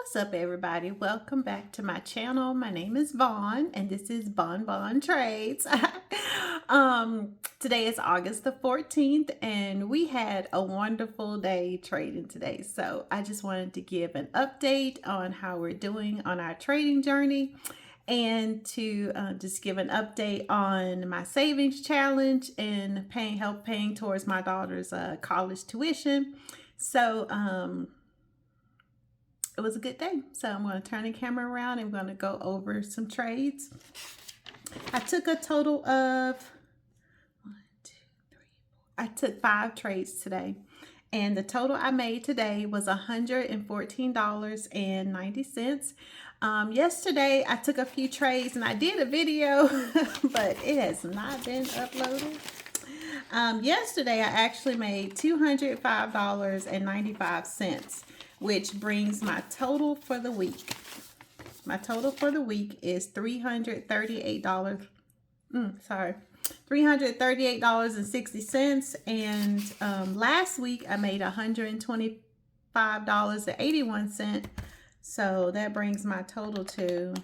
What's up, everybody? Welcome back to my channel. My name is Vaughn and this is Bon Trades. Today is August the 14th and we had a wonderful day trading today. So I just wanted to give an update on how we're doing on our trading journey and to just give an update on my savings challenge and help paying towards my daughter's college tuition. So it was a good day. So I'm going to turn the camera around and I'm going to go over some trades. I took a total of I took 5 trades today. And the total I made today was $114.90. Yesterday I took a few trades and I did a video, but it has not been uploaded. Yesterday I actually made $205.95. which brings my total for the week. My total for the week is $338. $338.60. And last week I made $125.81. So that brings my total to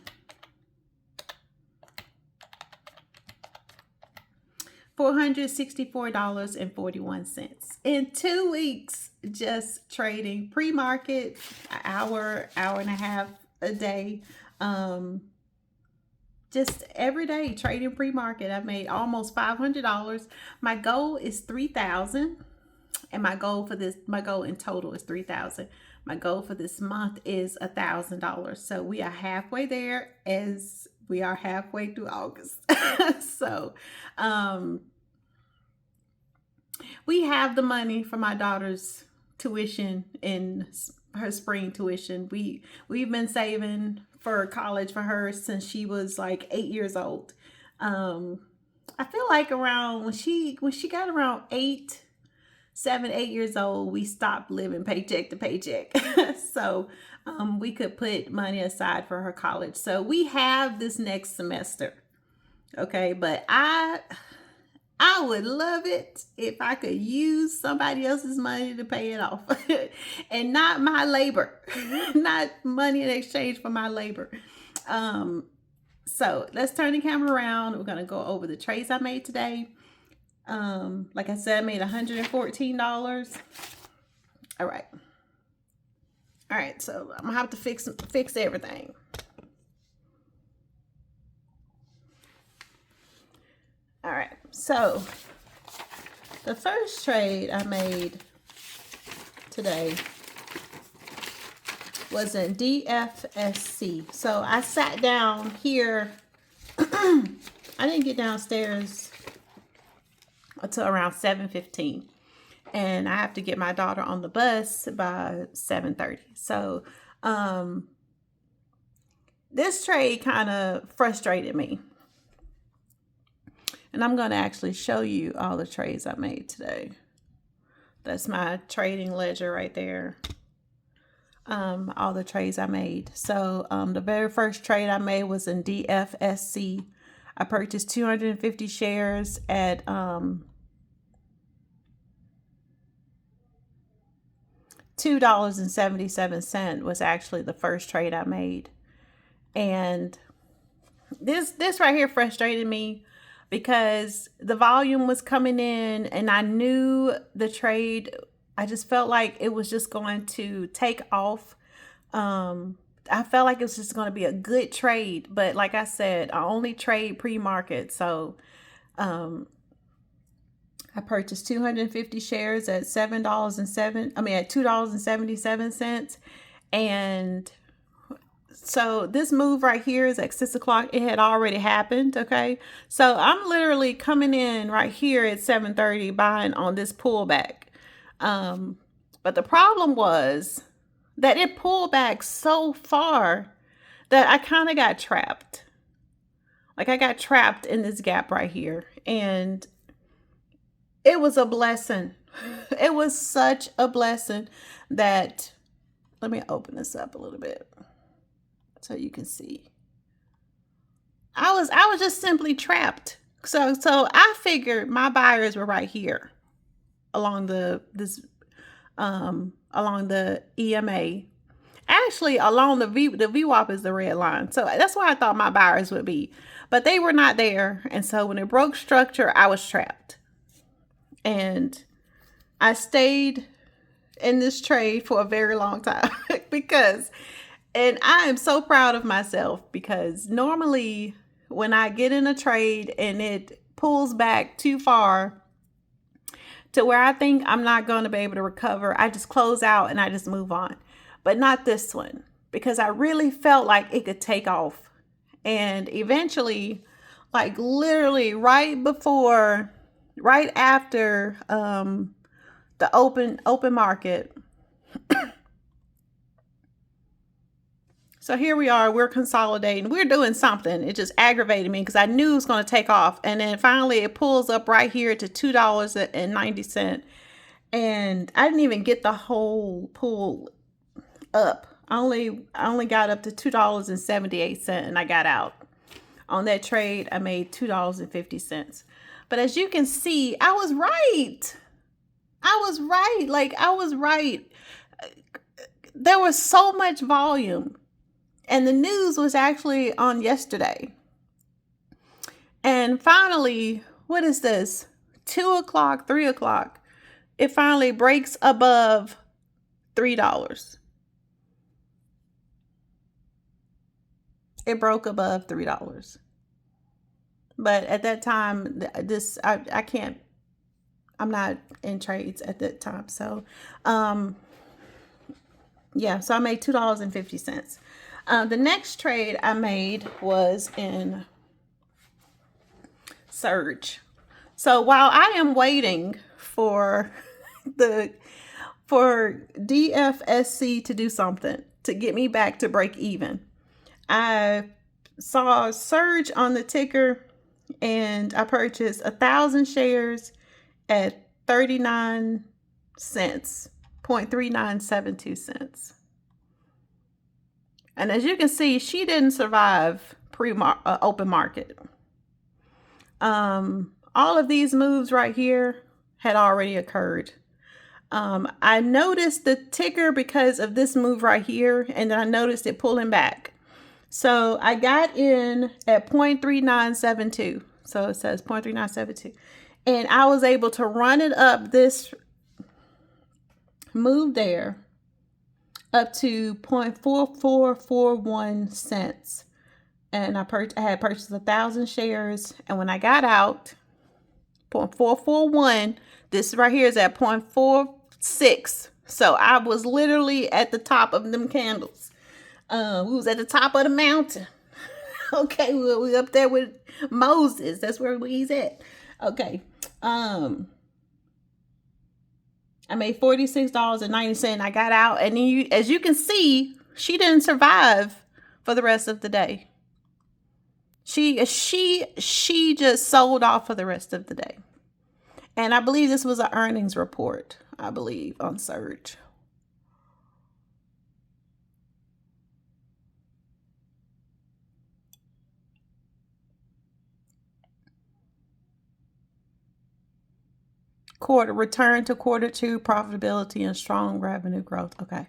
$464.41 in 2 weeks, just trading pre-market, an hour and a half a day, just every day trading pre-market. I made almost $500. My goal is $3,000, and my goal in total is $3,000. My goal for this month is $1,000. So we are halfway there, as we are halfway through August. So we have the money for my daughter's tuition and her spring tuition. We've been saving for college for her since she was like 8 years old. I feel like around when she got around 7, 8 years old, we stopped living paycheck to paycheck. So we could put money aside for her college. So we have this next semester. Okay, but I would love it if I could use somebody else's money to pay it off and not my labor, not money in exchange for my labor. So let's turn the camera around. We're going to go over the trades I made today. Like I said, I made $114. All right. So I'm gonna have to fix everything. All right, so the first trade I made today was in DFSC. So I sat down here. I didn't get downstairs until around 7:15, and I have to get my daughter on the bus by 7:30. So this trade kind of frustrated me. And I'm going to actually show you all the trades I made today. That's my trading ledger right there. All the trades I made. So the very first trade I made was in DFSC. I purchased 250 shares at $2.77 was actually the first trade I made. And this right here frustrated me, because the volume was coming in and I knew the trade, I just felt like it was just going to take off. I felt like it was just going to be a good trade, but like I said, I only trade pre-market. So I purchased 250 shares at $2.77. And so this move right here is at 6 o'clock. It had already happened. Okay. So I'm literally coming in right here at 7:30 buying on this pullback. But the problem was that it pulled back so far that I kind of got trapped. Like I got trapped in this gap right here. And it was a blessing. It was such a blessing that, let me open this up a little bit so you can see. I was just simply trapped. So I figured my buyers were right here along the EMA, Actually, along the VWAP is the red line. So that's where I thought my buyers would be. But they were not there. And so when it broke structure, I was trapped. And I stayed in this trade for a very long time because, and I am so proud of myself because normally when I get in a trade and it pulls back too far to where I think I'm not going to be able to recover, I just close out and I just move on. But not this one, because I really felt like it could take off. And eventually, like literally right after the open market. So here we are, we're consolidating, we're doing something. It just aggravated me because I knew it was going to take off. And then finally it pulls up right here to $2.90. And I didn't even get the whole pull up. I only got up to $2.78 and I got out. On that trade, I made $2.50. But as you can see, I was right. Like, I was right. There was so much volume. And the news was actually on yesterday. And finally, what is this? 2 o'clock, 3 o'clock. It finally breaks above $3. It broke above $3. But at that time, I can't, I'm not in trades at that time. So, yeah, so I made $2.50. The next trade I made was in Surge. So while I am waiting for DFSC to do something to get me back to break even, I saw Surge on the ticker and I purchased 1,000 shares at 39 cents, 0.3972 cents. And as you can see, she didn't survive open market. All of these moves right here had already occurred. I noticed the ticker because of this move right here, and then I noticed it pulling back. So I got in at 0.3972. So it says 0.3972. And I was able to run it up this move there up to 0.4441 cents. And I had purchased 1,000 shares. And when I got out, 0.441, this right here is at 0.46. So I was literally at the top of them candles. We was at the top of the mountain. Okay, we up there with Moses. That's where he's at. Okay. I made $46.90. I got out, and then as you can see, she didn't survive for the rest of the day. She just sold off for the rest of the day. And I believe this was an earnings report, I believe, on Surge. Return to quarter two profitability and strong revenue growth. Okay.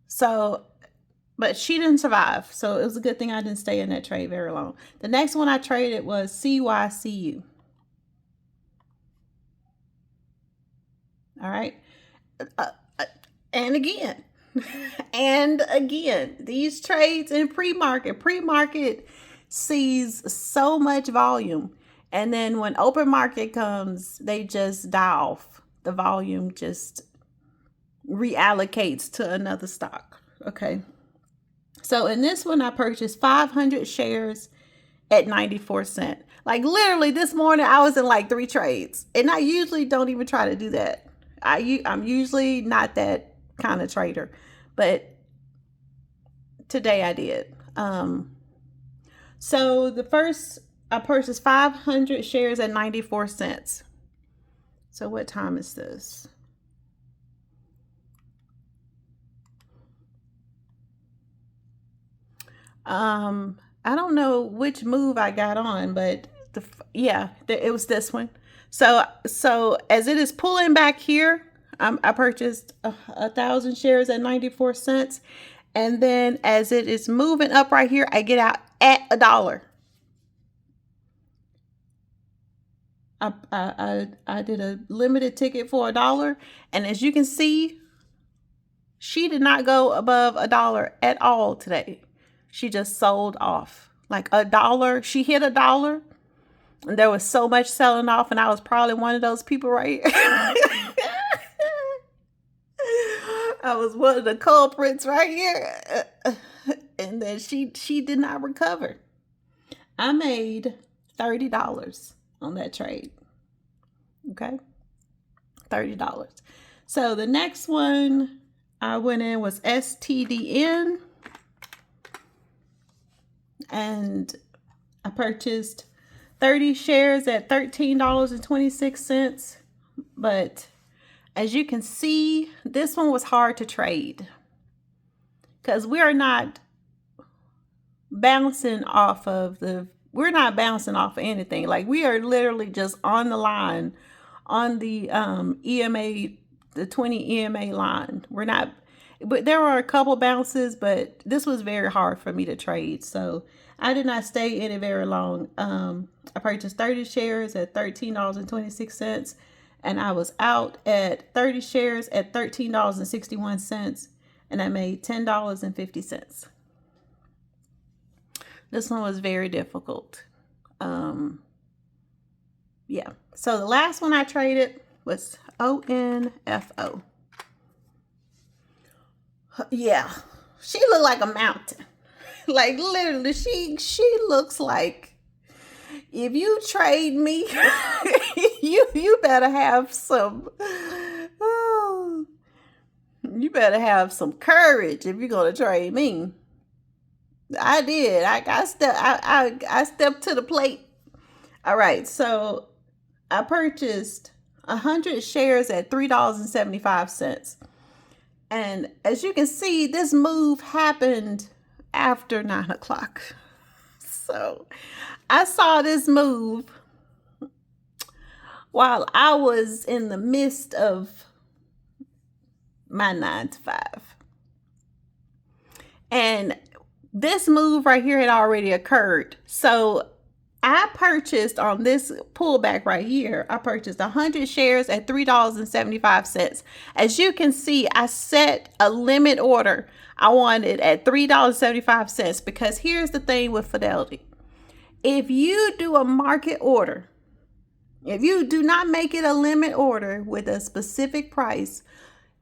So, but she didn't survive. So it was a good thing I didn't stay in that trade very long. The next one I traded was CYCU. All right. And again, these trades in pre-market sees so much volume. And then when open market comes, they just die off. The volume just reallocates to another stock. Okay. So in this one, I purchased 500 shares at 94 cents. Like literally this morning, I was in like 3 trades. And I usually don't even try to do that. I'm usually not that kind of trader. But today I did. So the first, I purchased 500 shares at 94 cents. So what time is this? I don't know which move I got on, but it was this one. So as it is pulling back here, I purchased 1,000 shares at 94 cents. And then as it is moving up right here, I get out at $1. I did a limited ticket for $1. And as you can see, she did not go above $1 at all today. She just sold off like $1. She hit $1. And there was so much selling off. And I was probably one of those people right here. I was one of the culprits right here. And then she did not recover. I made $30 on that trade. Okay. $30. So the next one I went in was STDN. And I purchased 30 shares at $13.26. But as you can see, this one was hard to trade because we're not bouncing off of anything. Like we are literally just on the line on the EMA, the 20 EMA line. We're not, but there were a couple bounces, but this was very hard for me to trade. So I did not stay in it very long. I purchased 30 shares at $13.26. And I was out at 30 shares at $13.61. And I made $10.50. This one was very difficult. Yeah. So the last one I traded was ONFO. Yeah. She looked like a mountain. Like literally, she looks like, if you trade me, you better have some, you better have some courage if you're gonna trade me. I did. I stepped to the plate. All right, so I purchased 100 shares at $3.75. And as you can see, this move happened after 9 o'clock. So I saw this move while I was in the midst of my 9 to 5. And this move right here had already occurred. So I purchased on this pullback right here, I purchased 100 shares at $3.75. As you can see, I set a limit order. I wanted at $3.75 because here's the thing with Fidelity. If you do a market order, if you do not make it a limit order with a specific price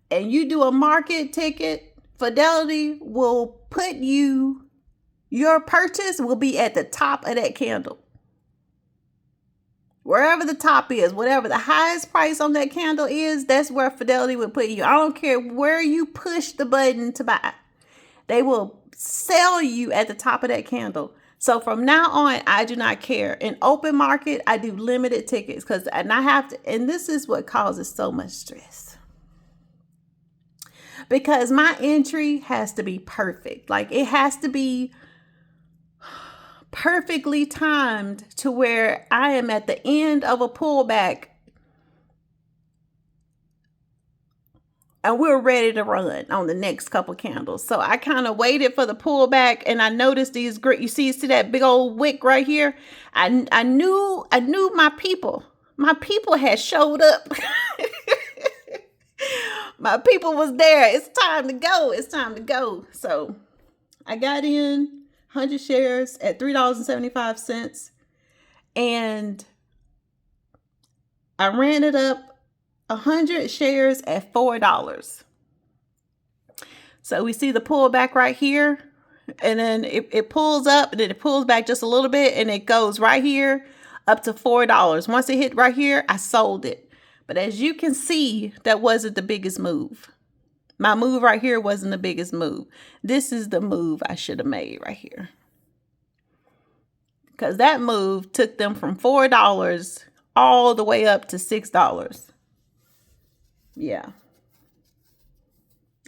and you do a market ticket, Fidelity will put your purchase will be at the top of that candle. Wherever the top is, whatever the highest price on that candle is, that's where Fidelity will put you. I don't care where you push the button to buy. They will sell you at the top of that candle. So from now on, I do not care. In open market, I do limited tickets and this is what causes so much stress. Because my entry has to be perfect. Like it has to be perfectly timed to where I am at the end of a pullback and we're ready to run on the next couple candles. So I kind of waited for the pullback and I noticed these great, you see that big old wick right here. I knew my people had showed up. My people was there. It's time to go. It's time to go. So I got in 100 shares at $3.75 and I ran it up 100 shares at $4. So we see the pullback right here and then it pulls up and then it pulls back just a little bit and it goes right here up to $4. Once it hit right here, I sold it. But as you can see, that wasn't the biggest move. My move right here wasn't the biggest move. This is the move I should have made right here. Because that move took them from $4 all the way up to $6. Yeah.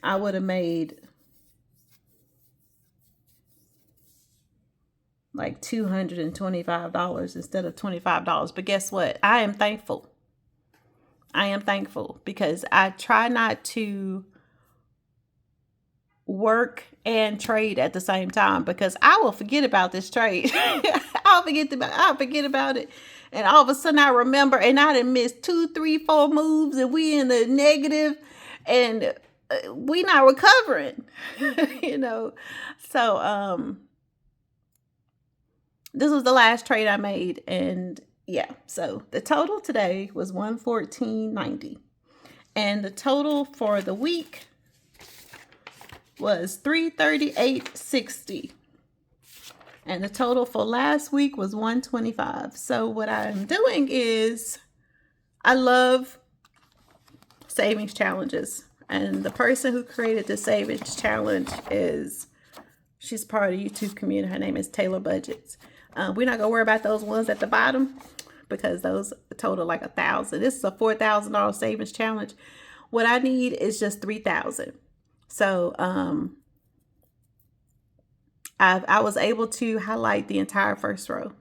I would have made like $225 instead of $25. But guess what? I am thankful. I am thankful because I try not to work and trade at the same time because I will forget about this trade. I'll forget about it. And all of a sudden I remember and I done missed 2, 3, 4 moves and we in the negative and we not recovering, you know? So, this was the last trade I made. And yeah, so the total today was 114.90. And the total for the week was 338.60. And the total for last week was 125. So what I'm doing is I love savings challenges. And the person who created the savings challenge she's part of the YouTube community. Her name is Taylor Budgets. We're not gonna worry about those ones at the bottom because those total like $1,000. This is a $4,000 savings challenge. What I need is just $3,000. So I was able to highlight the entire first row.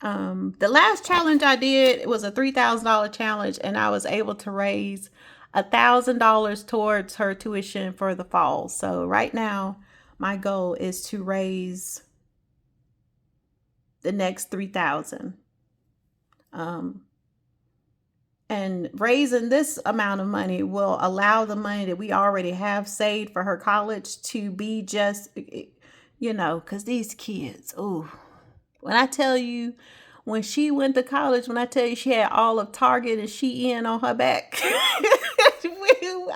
The last challenge I did, it was a $3,000 challenge, and I was able to raise $1,000 towards her tuition for the fall. So right now, my goal is to raise the next $3,000. And raising this amount of money will allow the money that we already have saved for her college to be just, because these kids, when I tell you, when she went to college, when I tell you she had all of Target and Shein on her back,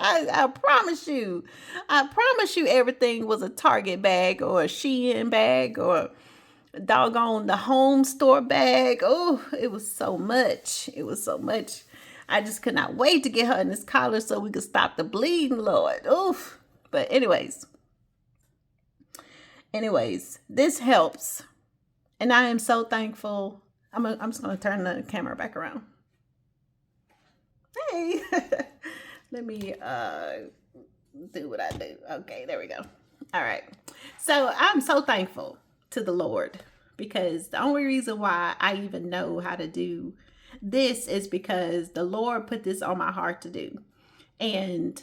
I promise you everything was a Target bag or a Shein bag or doggone the home store bag. Oh, it was so much. I just could not wait to get her in this college so we could stop the bleeding, Lord. Oof. But anyways, this helps. And I am so thankful. I'm just going to turn the camera back around. Hey, let me do what I do. Okay, there we go. All right. So I'm so thankful to the Lord because the only reason why I even know how to do this is because the Lord put this on my heart to do. And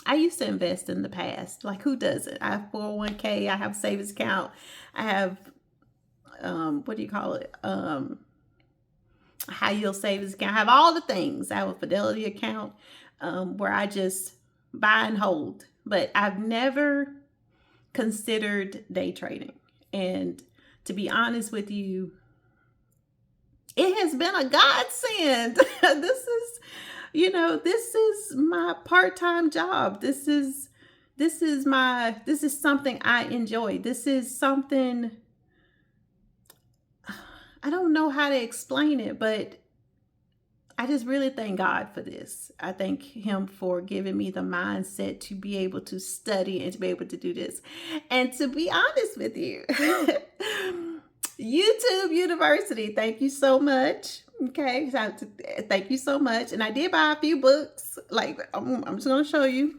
I used to invest in the past. Like, who doesn't? I have 401k. I have a savings account. I have, what do you call it? High yield savings account. I have all the things. I have a Fidelity account where I just buy and hold. But I've never considered day trading. And to be honest with you, it has been a godsend. This is my part-time job. This is something I enjoy. This is something, I don't know how to explain it, but I just really thank God for this. I thank him for giving me the mindset to be able to study and to be able to do this. And to be honest with you, YouTube University, thank you so much. Okay, so thank you so much. And I did buy a few books. Like, I'm just going to show you.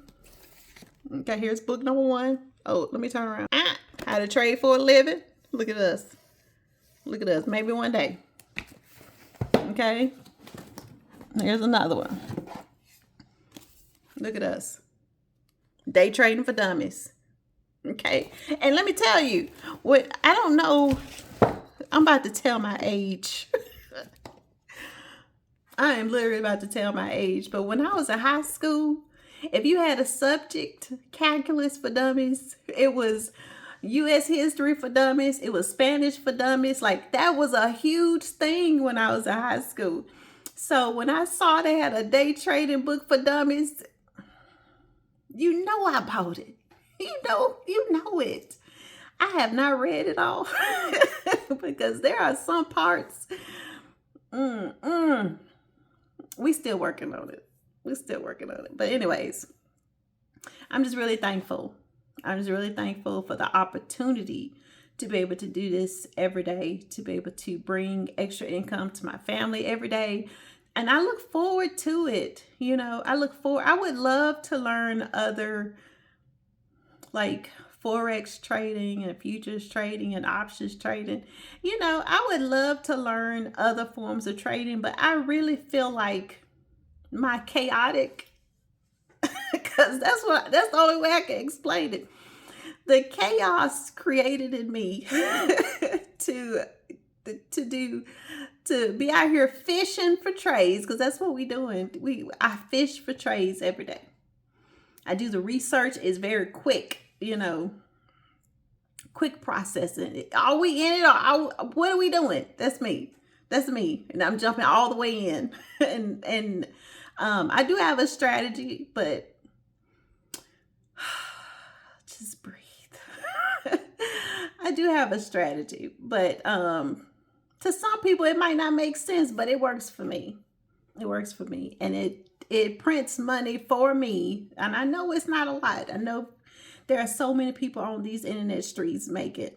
Okay, here's book number 1. Oh, let me turn around. How to Trade for a Living. Look at us. Maybe one day. Okay. Here's another one. Look at us. Day Trading for Dummies. Okay. And let me tell you, I don't know. I'm about to tell my age. I am literally about to tell my age. But when I was in high school, if you had a subject, calculus for dummies, it was U.S. history for dummies. It was Spanish for dummies. Like, that was a huge thing when I was in high school. So when I saw they had a day trading book for dummies, I bought it. You know it. I have not read it all because there are some parts. We still working on it. But anyways, I'm just really thankful. for the opportunity to be able to do this every day, to be able to bring extra income to my family every day. And I look forward to it. I would love to learn other Forex trading and futures trading and options trading. You know, I would love to learn other forms of trading, but I really feel like my chaotic, because that's the only way I can explain it. The chaos created in me to do to be out here fishing for trades, because that's what we doing. I fish for trades every day. I do the research. It's very quick, you know, quick processing. Are we in it, or what are we doing? That's me. That's me, and I'm jumping all the way in. and I do have a strategy, but just breathe. I do have a strategy, but to some people it might not make sense, but it works for me. It works for me, and it prints money for me. And I know it's not a lot. I know there are so many people on these internet streets making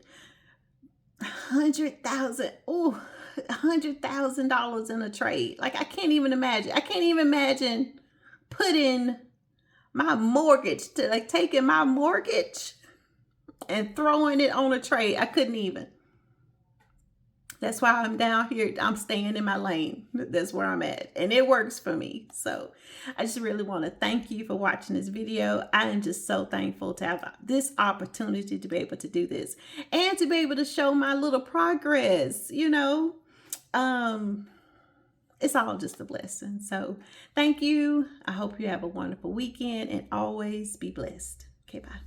$100,000 in a trade. Like, I can't even imagine. I can't even imagine putting my mortgage to, like, taking my mortgage and throwing it on a trade. I couldn't even. That's why I'm down here. I'm staying in my lane. That's where I'm at. And it works for me. So I just really want to thank you for watching this video. I am just so thankful to have this opportunity to be able to do this and to be able to show my little progress, you know. It's all just a blessing. So thank you. I hope you have a wonderful weekend and always be blessed. Okay, bye.